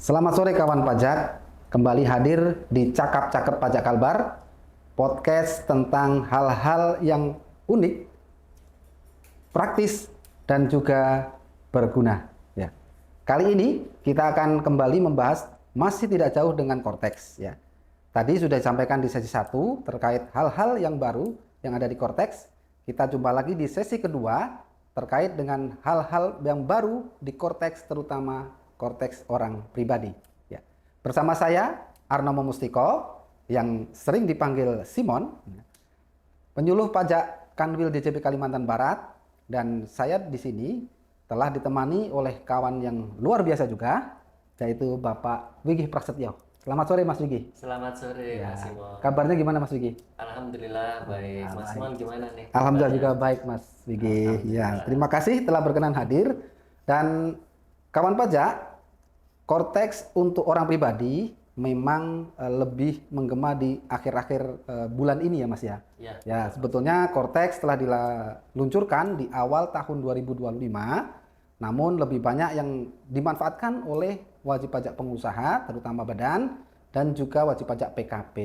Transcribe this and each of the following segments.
Selamat sore kawan pajak, kembali hadir di Cakap-Cakep Pajak Kalbar, podcast tentang hal-hal yang unik, praktis, dan juga berguna. Ya. Kali ini kita akan kembali membahas masih tidak jauh dengan Korteks. Ya. Tadi sudah disampaikan di sesi 1 terkait hal-hal yang baru yang ada di Korteks. Kita jumpa lagi di sesi kedua terkait dengan hal-hal yang baru di Korteks, terutama Korteks orang pribadi. Ya. Bersama saya Arno Mustiko yang sering dipanggil Simon, penyuluh pajak Kanwil DJP Kalimantan Barat, dan saya di sini telah ditemani oleh kawan yang luar biasa juga, yaitu Bapak Wigih Prasetyo. Selamat sore Mas Wigih. Selamat sore Ya. Mas Simon. Kabarnya gimana Mas Wigih? Alhamdulillah baik. Mas Simon gimana nih? Alhamdulillah juga baik Mas Wigih. Ya, terima kasih telah berkenan hadir. Dan kawan pajak, Korteks untuk orang pribadi memang lebih menggema di akhir-akhir bulan ini ya Mas ya. Ya. Ya, sebetulnya Korteks telah diluncurkan di awal tahun 2025, namun lebih banyak yang dimanfaatkan oleh wajib pajak pengusaha, terutama badan, dan juga wajib pajak PKP.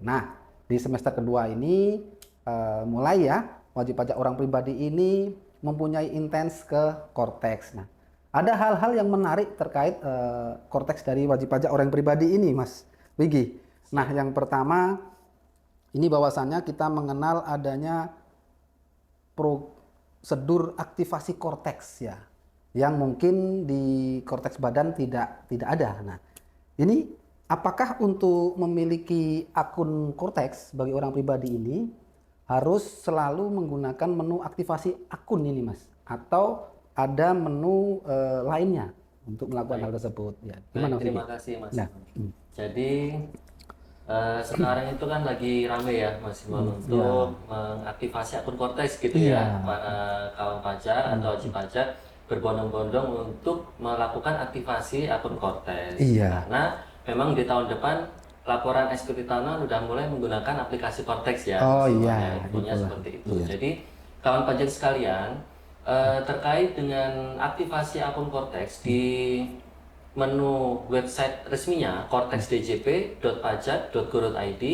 Nah, di semester kedua ini mulai ya, wajib pajak orang pribadi ini mempunyai intens ke Korteks. Nah, ada hal-hal yang menarik terkait Korteks dari wajib pajak orang pribadi ini, Mas Wigih. Nah, yang pertama, ini bahwasannya kita mengenal adanya prosedur aktivasi Korteks ya, yang mungkin di Korteks badan tidak ada. Nah, ini apakah untuk memiliki akun Korteks bagi orang pribadi ini harus selalu menggunakan menu aktivasi akun ini, Mas? Atau ada menu lainnya untuk melakukan hal tersebut? Ya, gimana? Baik, terima kasih Mas. Nah, Jadi sekarang itu kan lagi rame ya Mas Simon untuk mengaktifasi akun Korteks gitu ya, para kawan pajak atau wajib pajak berbondong-bondong untuk melakukan aktivasi akun Korteks. Iya. Karena memang di tahun depan laporan SPT tahunan sudah mulai menggunakan aplikasi Korteks ya. Oh Mas Simon, iya, ya, infonya itulah. seperti itu. Iya. Jadi kawan pajak sekalian, terkait dengan aktivasi akun Korteks di menu website resminya korteksdjp.pajak.go.id,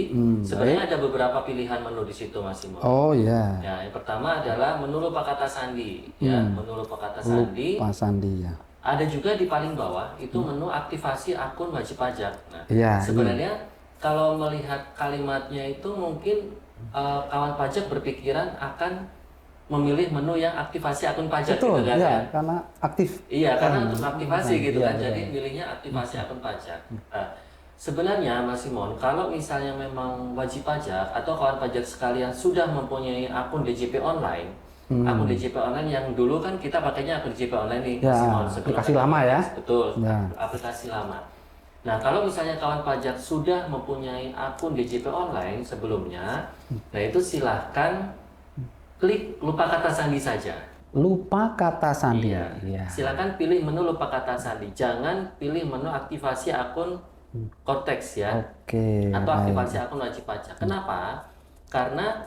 sebenarnya ada beberapa pilihan menu di situ Mas Simon. Oh iya. Ya, yang pertama adalah menu lupa kata sandi, ya, menu lupa kata sandi. Pak Sandi ya. Ada juga di paling bawah itu menu aktivasi akun wajib pajak. Nah, Iya, sebenarnya kalau melihat kalimatnya itu mungkin kawan pajak berpikiran akan memilih menu yang aktivasi akun pajak Betul, gitu kan ya, ya. karena aktif. Iya, karena untuk aktivasi gitu iya, kan. betul. Jadi milihnya aktivasi akun pajak. Nah, sebenarnya Mas Simon, kalau misalnya memang wajib pajak atau kawan pajak sekalian sudah mempunyai akun DJP online, akun DJP online yang dulu kan kita pakainya akun DJP online nih, Ya, Mas Simon, sebelum aplikasi ada lama ya. Korteks. Betul, Ya. aplikasi lama. Nah, kalau misalnya kawan pajak sudah mempunyai akun DJP online sebelumnya, nah itu silahkan klik lupa kata sandi saja. Lupa kata sandi. Iya. Iya. Silakan pilih menu lupa kata sandi. Jangan pilih menu aktivasi akun Korteks ya. Oke. Atau aktivasi akun wajib pajak. Kenapa? Karena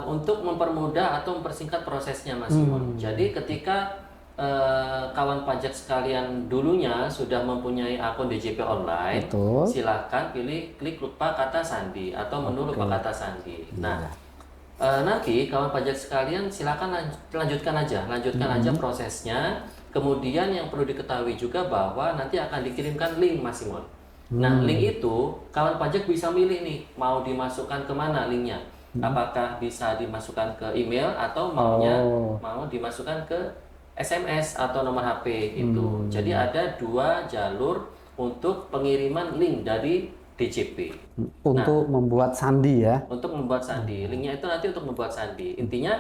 untuk mempermudah atau mempersingkat prosesnya Mas Simon. Jadi ketika kawan pajak sekalian dulunya sudah mempunyai akun DJP online, Betul. silakan pilih klik lupa kata sandi atau menu lupa kata sandi. Nah, nanti kawan pajak sekalian silakan lanjutkan aja prosesnya. Kemudian yang perlu diketahui juga bahwa nanti akan dikirimkan link Mas Simon. Nah, link itu kawan pajak bisa milih nih mau dimasukkan kemana linknya. Apakah bisa dimasukkan ke email atau mau dimasukkan ke SMS atau nomor HP itu. Jadi ada 2 jalur untuk pengiriman link dari DJP. Untuk membuat sandi ya. Untuk membuat sandi, linknya itu nanti untuk membuat sandi. Intinya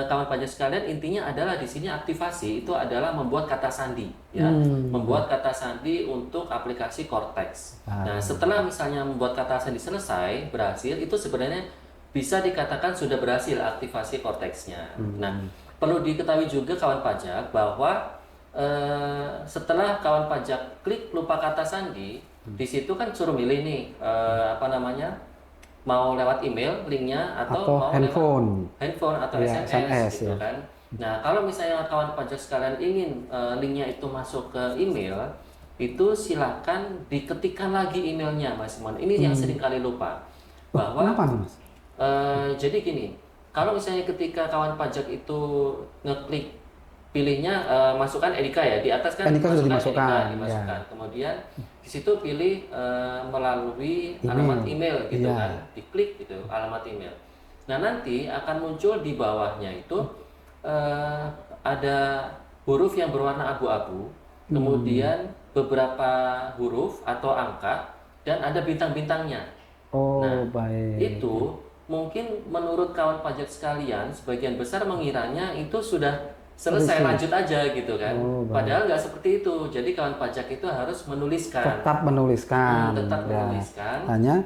kawan pajak sekalian, intinya adalah di sini aktivasi itu adalah membuat kata sandi, ya, membuat kata sandi untuk aplikasi Korteks. Nah, setelah misalnya membuat kata sandi selesai, berhasil, itu sebenarnya bisa dikatakan sudah berhasil aktivasi Korteksnya. Nah, perlu diketahui juga kawan pajak bahwa setelah kawan pajak klik lupa kata sandi, di situ kan suruh milih nih mau lewat email linknya atau mau handphone. lewat handphone atau Ya, SMS gitu ya. kan. Nah, kalau misalnya kawan pajak sekalian ingin linknya itu masuk ke email, itu silakan diketikkan lagi emailnya Mas Simon. Ini yang sering kali lupa bahwa Kenapa nih, Mas? jadi gini, kalau misalnya ketika kawan pajak itu ngeklik pilihnya masukkan Edika ya, di atas kan Edika sudah dimasukkan, dimasukkan. ya. Kemudian di situ pilih melalui Email. alamat email gitu Iya. kan, diklik gitu alamat email. Nah nanti akan muncul di bawahnya itu ada huruf yang berwarna abu-abu, kemudian beberapa huruf atau angka dan ada bintang-bintangnya. Oh, Nah, baik. itu mungkin menurut kawan pajak sekalian, sebagian besar mengiranya itu sudah selesai, lanjut aja gitu kan. Oh, baik. Padahal nggak seperti itu. Jadi kawan pajak itu harus menuliskan. Tetap menuliskan. Tetap Ya. menuliskan. Hanya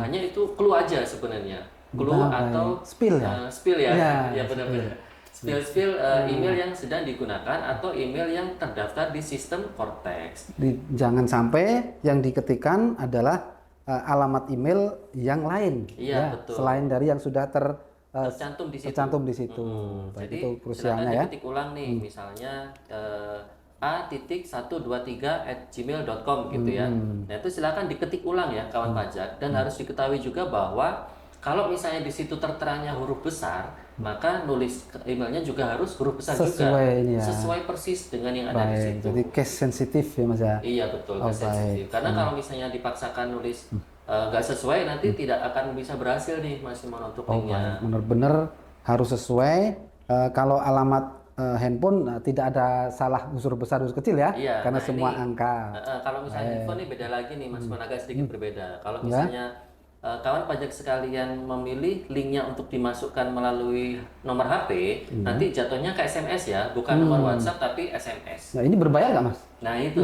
Hanya itu clue aja sebenarnya. Clue Baik. atau Spill ya? spill ya. Ya, Ya benar-benar. Spill email yang sedang digunakan atau email yang terdaftar di sistem Cortex. Jangan sampai yang diketikkan adalah alamat email yang lain, Iya, betul. selain dari yang sudah Tercantum di situ. tercantum di situ. Baik, Jadi itu silakan krusialnya ya. diketik ulang nih, misalnya a.123@gmail.com gitu ya. Nah itu silakan diketik ulang ya kawan pajak, dan harus diketahui juga bahwa kalau misalnya di situ terteranya huruf besar, maka nulis emailnya juga harus huruf besar Sesuai juga, ini ya. sesuai persis dengan yang ada di Baik, situ. jadi case sensitif ya Mas ya. Iya betul, Oh, sensitif. Karena kalau misalnya dipaksakan nulis nggak sesuai, nanti tidak akan bisa berhasil nih Mas Simon untuk Oh, linknya. baik. Benar-benar harus sesuai. Kalau alamat handphone tidak ada salah unsur besar unsur kecil ya, Iya, karena nah semua ini, angka. kalau misalnya handphone ini beda lagi nih Mas, agak sedikit berbeda. Kalau Ya. misalnya kawan pajak sekalian memilih linknya untuk dimasukkan melalui nomor HP, nanti jatuhnya ke SMS ya, bukan nomor WhatsApp tapi SMS. Nah, ini berbayar nggak Mas? Nah itu,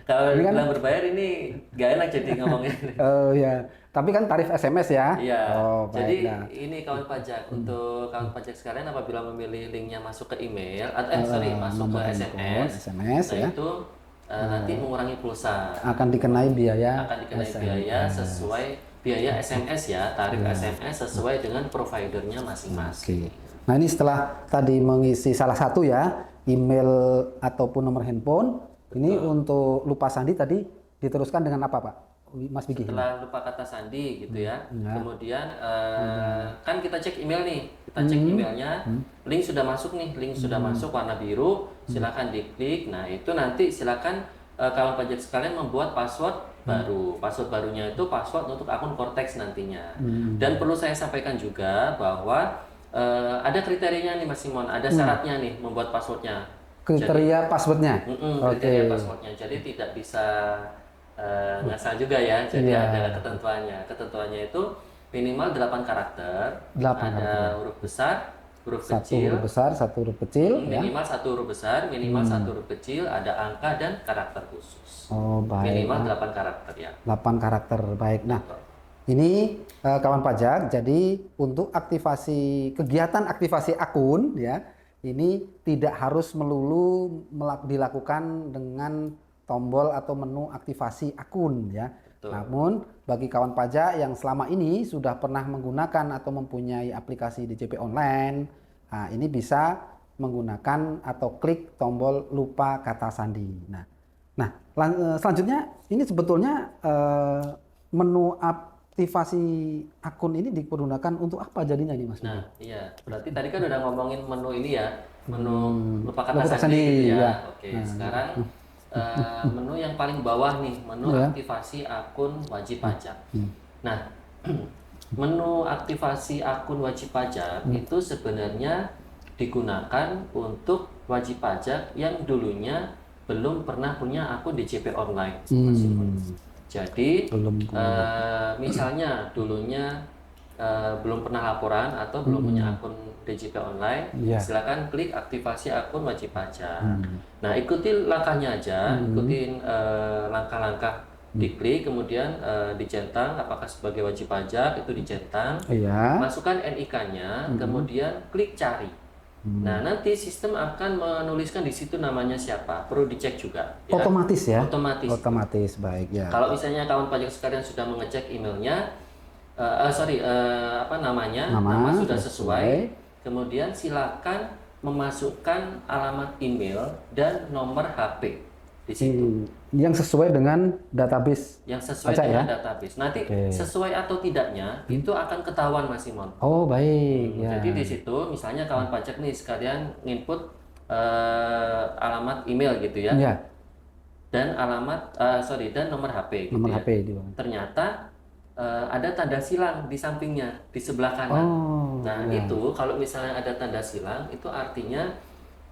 kalau bilang berbayar ini gak enak jadi ngomongnya. Oh ya, tapi kan tarif SMS ya. Iya, Oh, jadi baiklah. ini kawan pajak, untuk kawan pajak sekalian apabila memilih linknya masuk ke email, atau masuk nomor ke handphone, SMS nah ya. itu nanti mengurangi pulsa. Akan dikenai biaya. Akan dikenai biaya sesuai biaya SMS ya, tarif SMS sesuai dengan providernya masing-masing. Oke. Nah, ini setelah tadi mengisi salah satu ya, email ataupun nomor handphone, ini untuk lupa sandi tadi diteruskan dengan apa Pak? Mas Bigi. Setelah lupa kata sandi gitu ya, kemudian kan kita cek email nih, kita cek emailnya, link sudah masuk nih, link sudah masuk warna biru, silakan diklik. Nah itu nanti silakan kawan pajak sekalian membuat password baru. Password barunya itu password untuk akun Cortex nantinya. Dan perlu saya sampaikan juga bahwa ada kriterianya nih Mas Simon, ada syaratnya nih membuat passwordnya. Kriteria passwordnya. Kriteria passwordnya, jadi tidak bisa ngasal juga ya. Jadi ada ketentuannya. Ketentuannya itu minimal 8 karakter, ada huruf besar, huruf kecil, huruf besar, satu huruf kecil, minimal satu huruf besar, minimal satu huruf kecil, ada angka dan karakter khusus. Oh, baik. Minimal 8 karakter ya. 8 karakter, baik. Nah, ini kawan pajak, jadi untuk kegiatan aktivasi akun ya, ini tidak harus melulu dilakukan dengan tombol atau menu aktivasi akun ya. Betul. Namun bagi kawan pajak yang selama ini sudah pernah menggunakan atau mempunyai aplikasi DJP online, nah ini bisa menggunakan atau klik tombol lupa kata sandi. Nah, selanjutnya ini sebetulnya menu aktivasi akun ini dipergunakan untuk apa jadinya nih Mas? Nah, iya. Berarti tadi kan udah ngomongin menu ini ya, menu lupa kata Lupa kata sandi gitu sandi, ya. ya. Oke, sekarang menu yang paling bawah nih, menu aktivasi akun wajib pajak. Nah, menu aktivasi akun wajib pajak itu sebenarnya digunakan untuk wajib pajak yang dulunya belum pernah punya akun DJP online. Jadi misalnya dulunya belum pernah laporan atau belum punya akun DJP online, silakan klik aktivasi akun wajib pajak. Nah, ikuti langkahnya aja, ikutin langkah-langkah, diklik, kemudian dicentang apakah sebagai wajib pajak, itu dicentang, masukkan NIK-nya, kemudian klik cari. Nah, nanti sistem akan menuliskan di situ namanya siapa, perlu dicek juga. Ya. Otomatis ya? Otomatis, baik ya. Kalau misalnya kawan pajak sekalian sudah mengecek emailnya, nama sudah sesuai, kemudian silakan memasukkan alamat email dan nomor HP. di situ. Yang sesuai dengan database Yang sesuai pajak dengan ya. database. Nanti Oke. sesuai atau tidaknya itu akan ketahuan Mas Simon. Oh baik ya. Jadi di situ misalnya kawan pajak nih sekalian nginput alamat email gitu ya, Ya, dan dan nomor HP gitu nomor ya. HP di bawah. Ternyata ada tanda silang di sampingnya di sebelah kanan. Oh Nah ya. itu kalau misalnya ada tanda silang itu artinya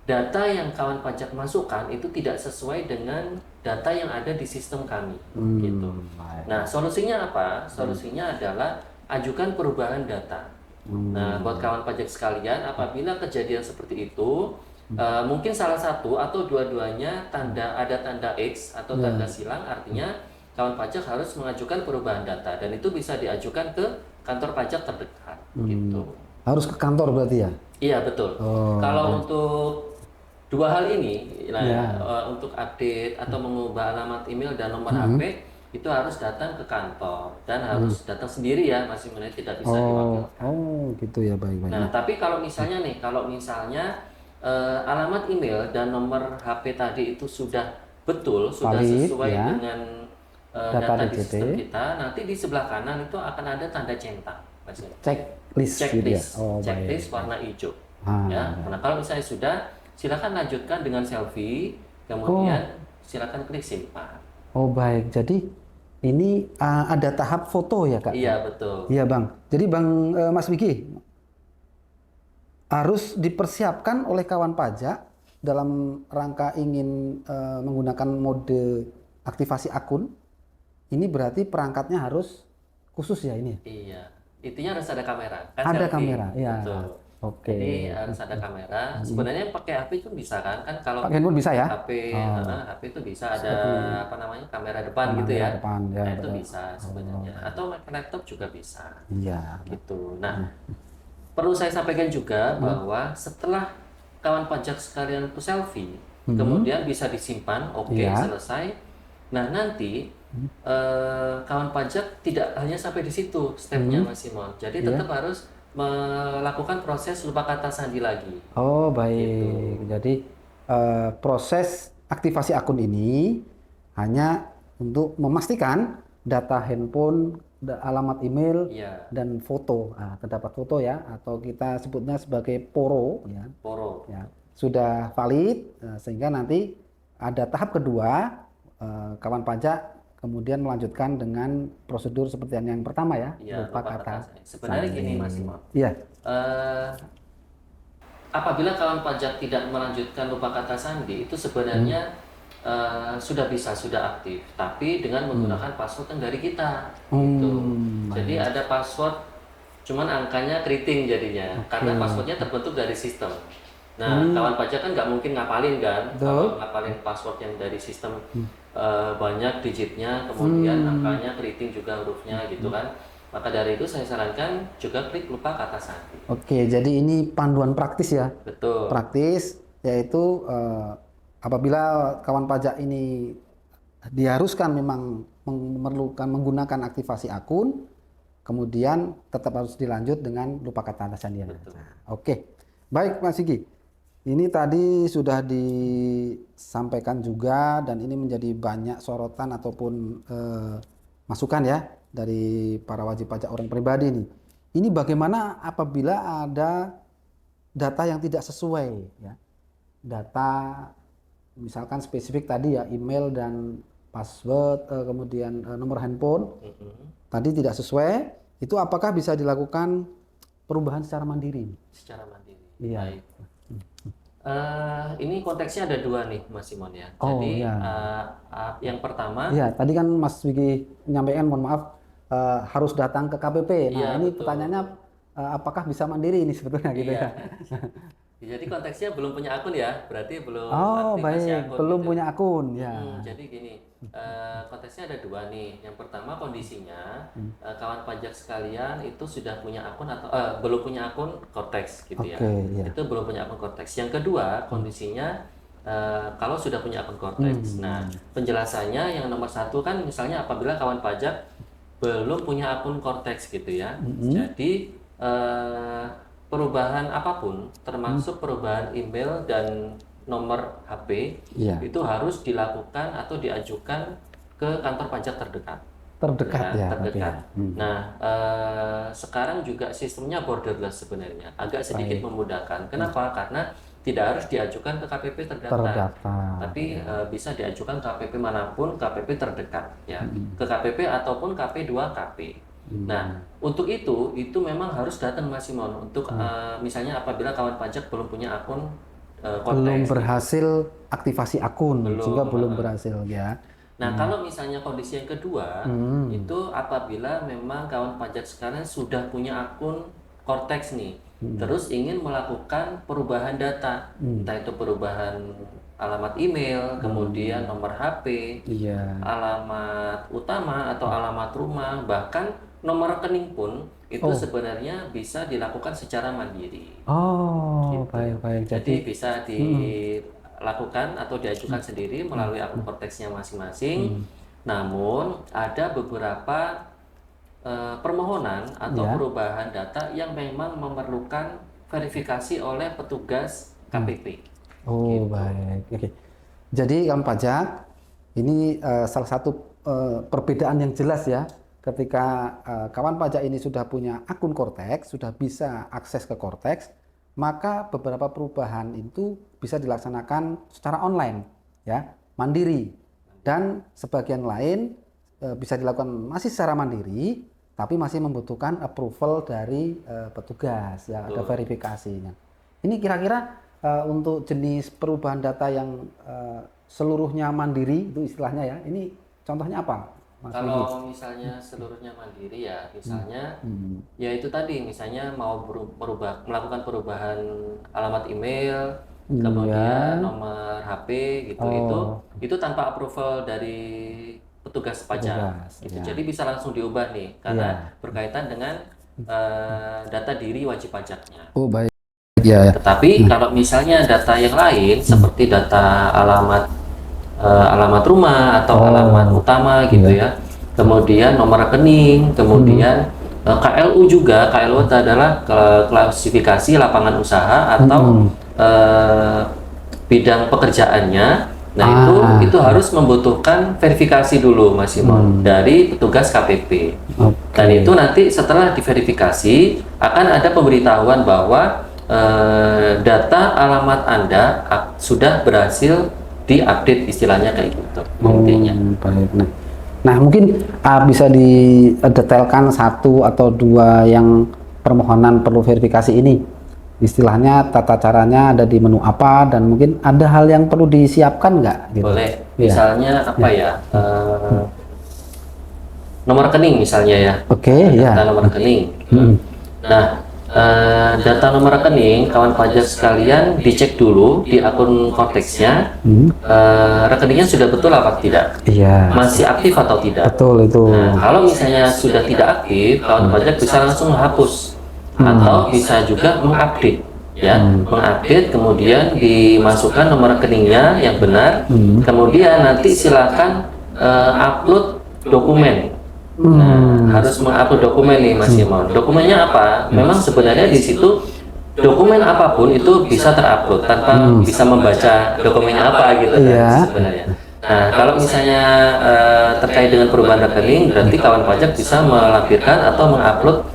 data yang kawan pajak masukkan itu tidak sesuai dengan data yang ada di sistem kami gitu. Baik. Nah, solusinya apa? Solusinya adalah ajukan perubahan data. Nah, buat kawan pajak sekalian, apabila kejadian seperti itu, mungkin salah satu atau dua-duanya ada tanda X atau tanda silang, artinya kawan pajak harus mengajukan perubahan data dan itu bisa diajukan ke kantor pajak terdekat gitu. Harus ke kantor berarti ya? Iya, betul. Oh, Kalau untuk dua hal ini, Ya. untuk update atau mengubah alamat email dan nomor HP itu harus datang ke kantor dan harus datang sendiri ya, masih menit tidak bisa diwakilkan. Oh gitu ya, baik-baik. Nah, tapi kalau misalnya alamat email dan nomor HP tadi itu sudah betul, sudah Valid, sesuai ya. dengan Data data di DCT. sistem kita, nanti di sebelah kanan itu akan ada tanda centang, Mas. Checklist gitu ya. Checklist, Oh, baik. checklist warna hijau. Ah, Ya, nah kalau misalnya sudah, silakan lanjutkan dengan selfie, kemudian silakan klik simpan. Oh baik. Jadi ini ada tahap foto ya Kak? Iya betul. Iya Bang. Jadi Bang Mas Wiki harus dipersiapkan oleh kawan pajak dalam rangka ingin menggunakan mode aktivasi akun. Ini berarti perangkatnya harus khusus ya ini? Iya, intinya harus ada kamera. Kan Ada selfie. kamera, ya. Betul. Oke. Jadi harus ada kamera. Sebenarnya pakai HP itu bisa kan? Kan kalau Pakai handphone bisa ya? HP itu bisa ada kamera depan gitu Kamera ya. depan, ya, Nah, itu betul. bisa sebenarnya. Atau pakai laptop juga bisa. Iya. Gitu. Nah, perlu saya sampaikan juga bahwa setelah kawan pajak sekalian itu selfie, kemudian bisa disimpan, oke, Iya. selesai. Nah, nanti kawan pajak tidak hanya sampai di situ stepnya Mas Simon. Jadi tetap harus melakukan proses lupa kata sandi lagi. Oh baik. Jadi proses aktivasi akun ini hanya untuk memastikan data handphone, alamat email, Iya, dan foto. Terdapat foto ya, atau kita sebutnya sebagai poro ya. poro. Ya, sudah valid sehingga nanti ada tahap kedua, kawan pajak kemudian melanjutkan dengan prosedur seperti yang pertama ya, Iya, lupa lupa kata kata sandi. Sebenarnya gini Mas Simon. Iya. Eh, apabila kawan pajak tidak melanjutkan lupa kata sandi itu sebenarnya sudah aktif, tapi dengan menggunakan password yang dari kita. Gitu. Jadi ada password, cuman angkanya keriting jadinya, karena passwordnya terbentuk dari sistem. Nah, kawan pajak kan nggak mungkin ngapalin kan, kalau ngapalin password yang dari sistem banyak digitnya, kemudian angkanya keriting juga hurufnya gitu kan. Maka dari itu saya sarankan juga klik lupa kata sandi. Oke, jadi ini panduan praktis ya. Betul. Praktis yaitu apabila kawan pajak ini diharuskan memang memerlukan menggunakan aktivasi akun, kemudian tetap harus dilanjut dengan lupa kata sandi. Oke, baik Mas Sigi. Ini tadi sudah disampaikan juga dan ini menjadi banyak sorotan ataupun masukan ya dari para wajib pajak orang pribadi nih. Ini bagaimana apabila ada data yang tidak sesuai ya. Data misalkan spesifik tadi ya, email dan password, kemudian nomor handphone tadi tidak sesuai, itu apakah bisa dilakukan perubahan secara mandiri? Secara mandiri. Iya. Baik. Ini konteksnya ada dua nih Mas Simon ya. Oh, Jadi ya. yang pertama, Iya, tadi kan Mas Wiki menyampaikan, mohon maaf, harus datang ke KPP. Nah, Iya, ini betul. pertanyaannya apakah bisa mandiri ini sebetulnya gitu iya. ya? Jadi konteksnya belum punya akun ya, berarti belum Oh, aktivasi baik, akun belum gitu. punya akun ya. Jadi gini, konteksnya ada dua nih. Yang pertama kondisinya kawan pajak sekalian itu sudah punya akun atau belum punya akun Cortex gitu ya. Oke, iya. Itu belum punya akun Cortex. Yang kedua kondisinya kalau sudah punya akun Cortex. Nah penjelasannya yang nomor satu kan misalnya apabila kawan pajak belum punya akun Cortex gitu ya. Jadi perubahan apapun termasuk perubahan email dan nomor HP Iya. itu harus dilakukan atau diajukan ke kantor pajak terdekat. Terdekat ya, tapi terdekat. ya. Nah, sekarang juga sistemnya borderless sebenarnya, agak sedikit memudahkan. Kenapa? Karena tidak harus diajukan ke KPP terdaftar, Terdaftar. tapi bisa diajukan ke KPP manapun, KPP terdekat, ya, ke KPP ataupun KP2KP. Nah, untuk itu memang harus datang Mas Simon. Untuk misalnya apabila kawan pajak belum punya akun Belum Cortex, berhasil aktivasi akun, sehingga belum berhasil ya. Nah, kalau misalnya kondisi yang kedua, itu apabila memang kawan pajak sekalian sudah punya akun Cortex nih, terus ingin melakukan perubahan data, entah itu perubahan alamat email, kemudian nomor HP, Iya. alamat utama atau alamat rumah, bahkan nomor rekening pun itu sebenarnya bisa dilakukan secara mandiri. Oh, baik-baik. Jadi bisa dilakukan atau diajukan sendiri melalui akun Cortex-nya masing-masing. Namun ada beberapa permohonan atau perubahan data yang memang memerlukan verifikasi oleh petugas KPP. Oh, baik. Oke. Jadi kawan pajak ini salah satu perbedaan yang jelas ya. Ketika kawan pajak ini sudah punya akun Cortex, sudah bisa akses ke Cortex, maka beberapa perubahan itu bisa dilaksanakan secara online, ya, mandiri. Dan sebagian lain bisa dilakukan masih secara mandiri, tapi masih membutuhkan approval dari petugas, ya, ada verifikasinya. Ini kira-kira untuk jenis perubahan data yang seluruhnya mandiri, itu istilahnya ya, ini contohnya apa? Kalau misalnya seluruhnya mandiri ya, misalnya ya itu tadi, misalnya mau melakukan perubahan alamat email, kemudian nomor HP gitu, itu tanpa approval dari petugas pajak gitu. Jadi bisa langsung diubah nih karena berkaitan dengan data diri wajib pajaknya. Oh, baik. Ya. Tetapi kalau misalnya data yang lain seperti data alamat rumah atau alamat utama gitu ya, kemudian nomor rekening, kemudian KLU juga. KLU itu adalah klasifikasi lapangan usaha atau bidang pekerjaannya. Nah, itu harus membutuhkan verifikasi dulu Mas Simon dari petugas KPP. Dan itu nanti setelah diverifikasi akan ada pemberitahuan bahwa data alamat Anda sudah berhasil diupdate, istilahnya kayak gitu intinya. Baik. Nah, mungkin bisa didetailkan satu atau dua yang permohonan perlu verifikasi ini. Istilahnya tata caranya ada di menu apa, dan mungkin ada hal yang perlu disiapkan nggak? Gitu. Boleh. Misalnya apa ya? Nomor rekening misalnya ya. Oke, data nomor rekening. Nah, data nomor rekening kawan pajak sekalian dicek dulu di akun Cortex-nya, rekeningnya sudah betul apa tidak, masih aktif atau tidak. Betul itu. Nah, kalau misalnya sudah tidak aktif, kawan pajak bisa langsung hapus atau bisa juga mengupdate, ya, mengupdate kemudian dimasukkan nomor rekeningnya yang benar, kemudian nanti silakan upload dokumen. Nah, harus mengupload dokumen nih Mas Simon. Dokumennya apa? Memang sebenarnya di situ dokumen apapun itu bisa terupload tanpa bisa membaca dokumennya apa gitu kan sebenarnya. Nah, kalau misalnya terkait dengan perubahan rekening, berarti kawan pajak bisa melampirkan atau mengupload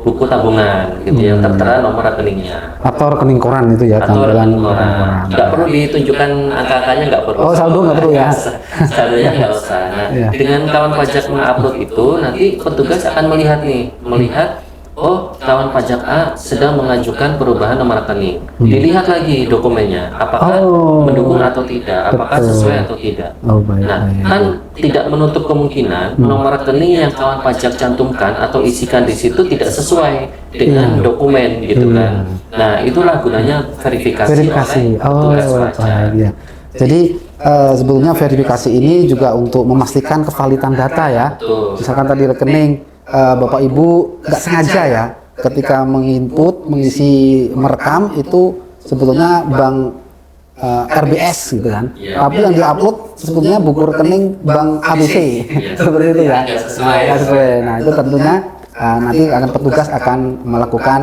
buku tabungan gitu yang tertera nomor rekeningnya. Atau rekening koran itu ya, atau tampilan rekening koran. Nggak perlu ditunjukkan angka-angkanya, nggak perlu. Oh, saldo nggak perlu ya? Saldonya nggak usah. Nah, dengan kawan pajak mengupload itu, nanti petugas akan melihat oh, kawan pajak A sedang mengajukan perubahan nomor rekening. Dilihat lagi dokumennya, apakah mendukung atau tidak, apakah sesuai atau tidak. Nah, kan tidak menutup kemungkinan nomor rekening yang kawan pajak cantumkan atau isikan di situ tidak sesuai dengan dokumen gitu kan. Nah, itulah gunanya verifikasi oleh petugas pajak. Jadi sebetulnya verifikasi ini juga untuk memastikan kevalidan data ya. Misalkan tadi rekening Bapak Ibu nggak sengaja ya, ketika mengisi merekam itu sebetulnya bank RBS gitu kan, tapi yang diupload sebetulnya buku rekening bank ABC seperti itu ya. Nah, itu tentunya nanti petugas akan melakukan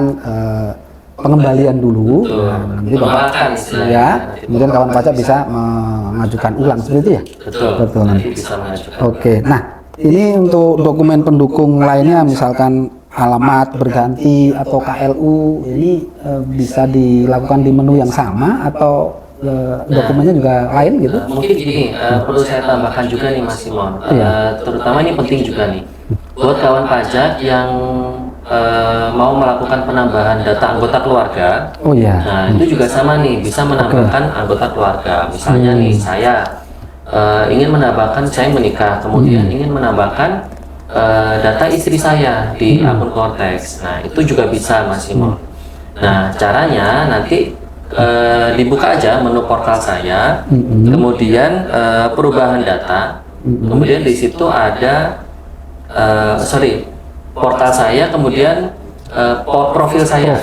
pengembalian dulu. Betul. Nah, nanti Bapak Pengelakan istilahnya. ya, kemudian kawan pajak bisa mengajukan ulang seperti itu ya. Betul. Betul. Nanti bisa mengajukan. Oke, nah ini untuk dokumen pendukung lainnya, misalkan alamat berganti atau KLU, ini bisa dilakukan di menu yang sama atau dokumennya juga lain gitu? Mungkin gini, perlu saya tambahkan juga nih Mas Simon, terutama ini penting juga nih buat kawan pajak yang mau melakukan penambahan data anggota keluarga. Oh ya. Nah itu juga sama nih, bisa menambahkan anggota keluarga. Misalnya nih saya ingin menambahkan, saya menikah, kemudian ingin menambahkan data istri saya di akun Cortex. Nah itu juga bisa Mas Simon. Nah caranya nanti dibuka aja menu portal saya, kemudian perubahan data, kemudian di situ ada portal saya, kemudian profil saya,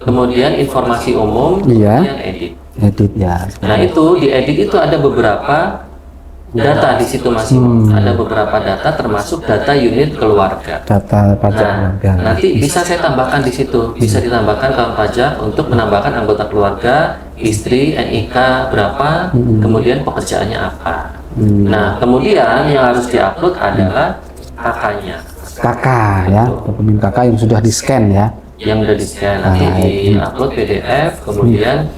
kemudian informasi umum, kemudian edit. Edit ya. Nah itu di edit itu ada beberapa data di situ masih ada beberapa data termasuk data unit keluarga. Data pajak keluarga. Nanti bisa saya tambahkan di situ, bisa ditambahkan kawan pajak untuk menambahkan anggota keluarga, istri, NIK berapa, kemudian pekerjaannya apa. Nah kemudian yang harus diupload adalah KK-nya. KK ya, dokumen KK yang sudah di scan ya. Yang sudah di scan nanti di-upload PDF, kemudian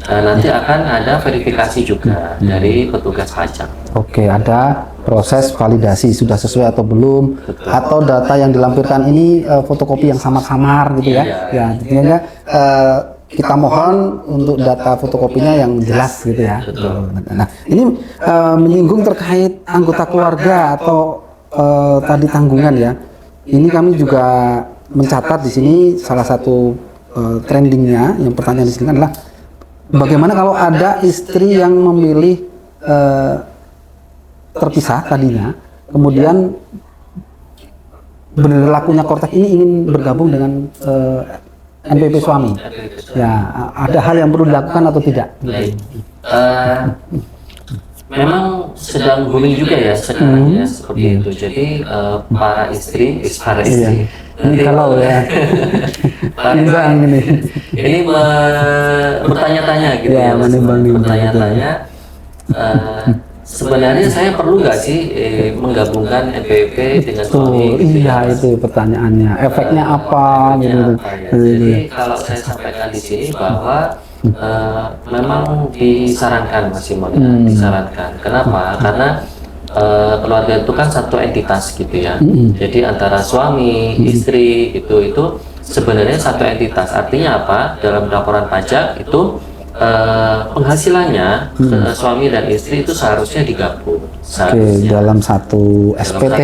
nanti akan ada verifikasi juga dari petugas pajak. Oke, ada proses validasi sudah sesuai atau belum. Betul. Atau data yang dilampirkan ini fotokopi yang samar-samar gitu ya. Ya, intinya kita mohon untuk data fotokopinya yang jelas gitu ya. Betul. Nah, ini menyinggung terkait anggota keluarga atau tadi tanggungan ya. Ini kami juga mencatat di sini salah satu trendingnya, yang pertanyaan di sini adalah bagaimana kalau ada istri yang memilih terpisah tadinya, kemudian berlakunya Cortex ini ingin bergabung dengan NPWP suami. Ya, ada hal yang perlu dilakukan atau tidak? Memang sedang booming juga ya sekarang ya seperti itu. Jadi para istri. Ini kalau ya, ini bertanya-tanya gitu ya, bertanya-tanya. Sebenarnya saya perlu nggak sih menggabungkan NPWP dengan suami? Iya itu pertanyaannya. Efeknya apa? Gitu. Jadi kalau saya sampaikan di sini bahwa memang disarankan Mas Simon, disarankan. Kenapa? Karena keluarga itu kan satu entitas gitu ya. Jadi antara suami, istri itu sebenarnya satu entitas. Artinya apa? Dalam laporan pajak itu penghasilannya suami dan istri itu seharusnya digabung. Dalam satu SPT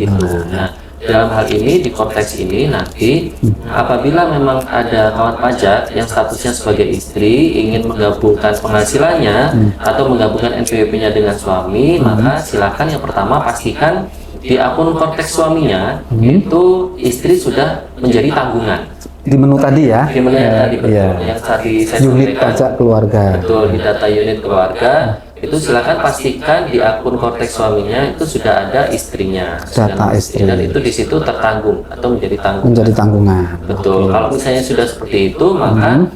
gitu. Nah, dalam hal ini di konteks ini nanti apabila memang ada kawan pajak yang statusnya sebagai istri ingin menggabungkan penghasilannya atau menggabungkan NPWP-nya dengan suami, maka silakan yang pertama pastikan di akun konteks suaminya itu istri sudah menjadi tanggungan. Di menu tadi ya? Di menu yang tadi betul. Yang tadi saya unit pajak keluarga. Betul, di data unit keluarga itu silakan pastikan di akun Cortex suaminya itu sudah ada istrinya, data istri, dan itu di situ tertanggung atau menjadi tanggungan. Menjadi tanggungan. Betul. Kalau misalnya sudah seperti itu, maka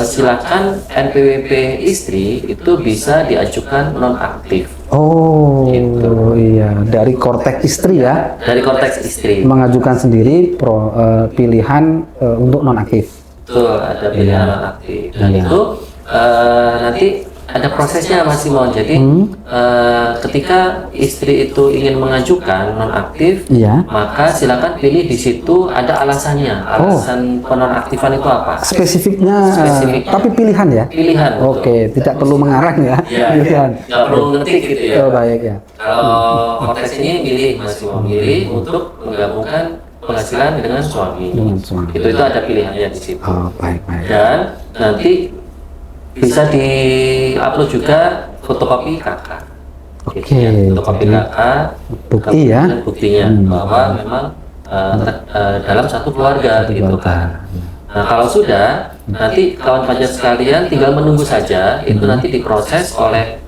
silakan NPWP istri itu bisa diajukan nonaktif. Oh gitu. Iya, dari Cortex istri ya? Dari Cortex istri. Mengajukan sendiri pilihan untuk nonaktif. Betul, ada pilihan nonaktif. Dan itu nanti ada prosesnya Mas Simon. Jadi ketika istri itu ingin mengajukan nonaktif, maka silakan pilih di situ ada alasannya. Alasan penonaktifan itu apa? Spesifiknya. Tapi pilihan ya? Pilihan. Oke, tidak perlu mengarang ya? Pilihan. Nggak perlu ngetik gitu ya. Oh, baik ya. Kalau konteks ini milih Mas Simon, milih untuk menggabungkan penghasilan dengan suami. Itu ada pilihannya di situ. Oh, baik. Dan nanti bisa di-upload juga fotokopi KK. Fotokopi KK, bukti ya? Buktinya bahwa memang dalam satu keluarga gitu kan. Nah kalau sudah, nanti kawan pajak sekalian tinggal menunggu saja, itu nanti diproses oleh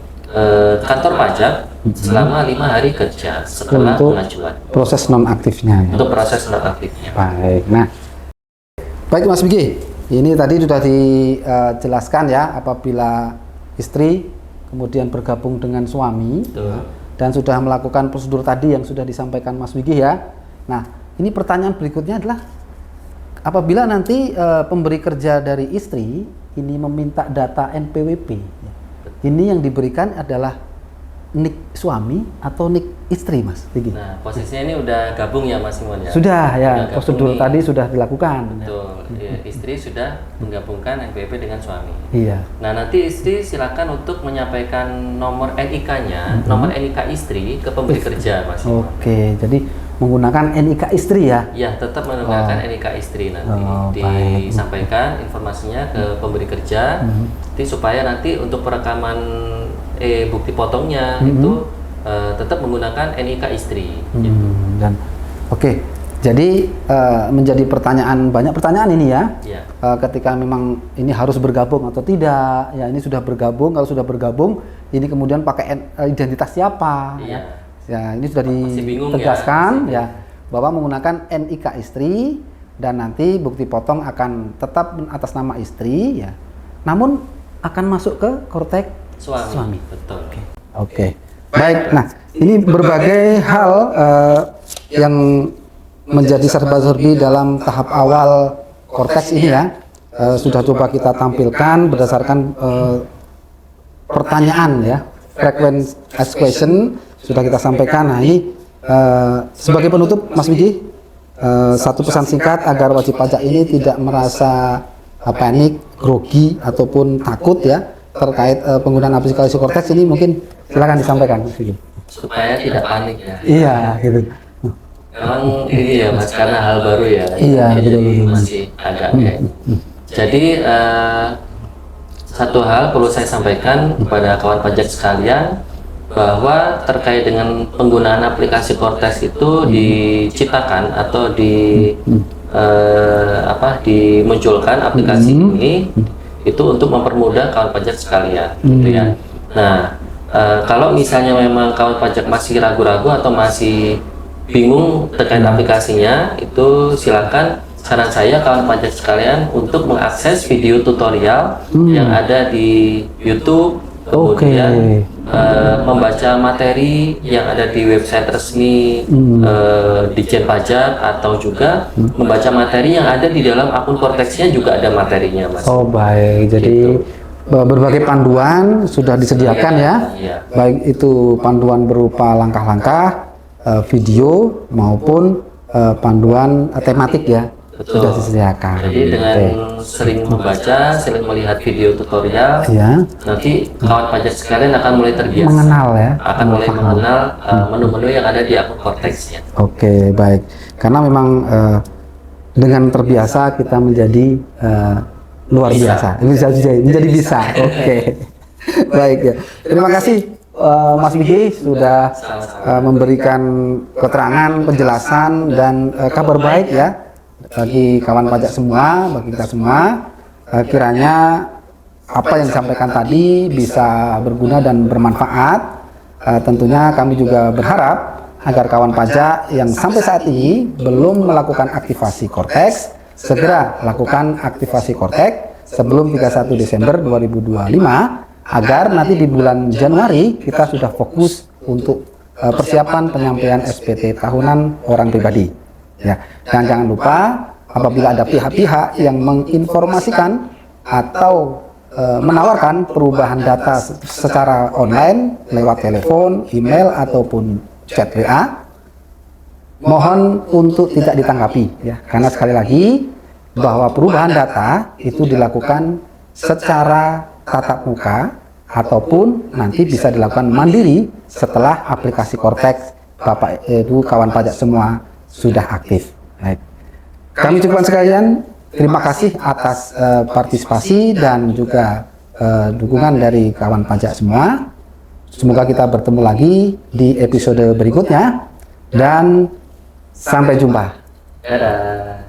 kantor pajak selama 5 hari kerja setelah pengajuan. Proses nonaktifnya. Untuk proses nonaktifnya. Baik. Nah, Baik Mas Bigi, ini tadi sudah dijelaskan ya, apabila istri kemudian bergabung dengan suami ya, dan sudah melakukan prosedur tadi yang sudah disampaikan Mas Bigi ya. Nah, ini pertanyaan berikutnya adalah apabila nanti pemberi kerja dari istri ini meminta data NPWP, ya, ini yang diberikan adalah nik suami atau nik istri, Mas Bigi? Nah, posisinya ini udah gabung ya Mas Simon ya? Sudah ya, Udah prosedur nih. tadi sudah dilakukan. Betul, ya, istri sudah menggabungkan NPWP dengan suami. Iya. Nah, nanti istri silakan untuk menyampaikan nomor NIK-nya, nomor NIK istri ke pemberi kerja Mas Simon. Oke, jadi menggunakan NIK istri ya? Ya, tetap menggunakan NIK istri nanti. Baik. Disampaikan informasinya ke pemberi kerja, nanti supaya nanti untuk perekaman bukti potongnya itu tetap menggunakan NIK istri. Dan oke, jadi menjadi pertanyaan, banyak pertanyaan ini ya. Ya. Ketika memang ini harus bergabung atau tidak, ya ini sudah bergabung. Kalau sudah bergabung, ini kemudian pakai identitas siapa? Iya. Ya ini sudah Masih bingung ditegaskan ya, bahwa menggunakan NIK istri dan nanti bukti potong akan tetap atas nama istri ya. Namun akan masuk ke kortek suami. Betul. Oke. Baik. Nah, ini berbagai hal yang menjadi serba-serbi dalam tahap awal korteks ini ya. Sudah coba kita tampilkan berdasarkan pertanyaan ya. Frequent asked question sudah kita sampaikan. Nah, ini sebagai penutup Mas Wiji, satu pesan singkat agar wajib pajak ini tidak merasa panik, grogi ataupun takut ya terkait penggunaan aplikasi korteks ini, mungkin silakan disampaikan Mas Wiji. Supaya tidak panik ya. Iya, gitu. Memang ini ya Mas, karena hal baru ya. Iya, jadi betul. masih agak kayak. Jadi satu hal perlu saya sampaikan kepada kawan pajak sekalian, bahwa terkait dengan penggunaan aplikasi korteks itu diciptakan atau dimunculkan aplikasi ini itu untuk mempermudah kawan pajak sekalian, gitu ya. Nah, kalau misalnya memang kawan pajak masih ragu-ragu atau masih bingung terkait aplikasinya, itu silakan, saran saya kawan pajak sekalian untuk mengakses video tutorial yang ada di YouTube, kemudian membaca materi yang ada di website resmi Ditjen Pajak, atau juga membaca materi yang ada di dalam akun korteksnya juga ada materinya, Mas. Oh baik, jadi berbagai panduan sudah disediakan ya, baik itu panduan berupa langkah-langkah, video maupun panduan tematik ya. Betul. Sudah disediakan. Jadi dengan sering membaca, sering melihat video tutorial, ya, nanti kawan pajak sekalian akan mulai terbiasa, mengenal ya, akan mulai mengenal menu-menu yang ada di akun korteksnya. Oke, baik. Karena memang dengan terbiasa kita menjadi luar biasa. Menjadi bisa. Oke. Baik ya. Terima kasih Mas Wiji sudah memberikan keterangan, penjelasan dan kabar baik ya bagi kawan pajak semua, bagi kita semua. Kiranya apa yang disampaikan tadi bisa berguna dan bermanfaat. Tentunya kami juga berharap agar kawan pajak yang sampai saat ini belum melakukan aktivasi korteks segera lakukan aktivasi korteks sebelum 31 Desember 2025, agar nanti di bulan Januari kita sudah fokus untuk persiapan penyampaian SPT tahunan orang pribadi ya. Dan jangan lupa, apabila ada pihak-pihak yang menginformasikan atau menawarkan perubahan data secara online lewat telepon, email ataupun chat WA, mohon untuk tidak ditanggapi ya, karena sekali lagi bahwa perubahan data itu dilakukan secara tatap muka ataupun nanti bisa dilakukan mandiri setelah aplikasi korteks Bapak Ibu kawan pajak semua sudah aktif. Baik. Kami cukupkan sekalian, terima kasih atas partisipasi dan juga dukungan dari kawan pajak semua. Semoga kita bertemu lagi di episode berikutnya dan sampai jumpa. Dadah.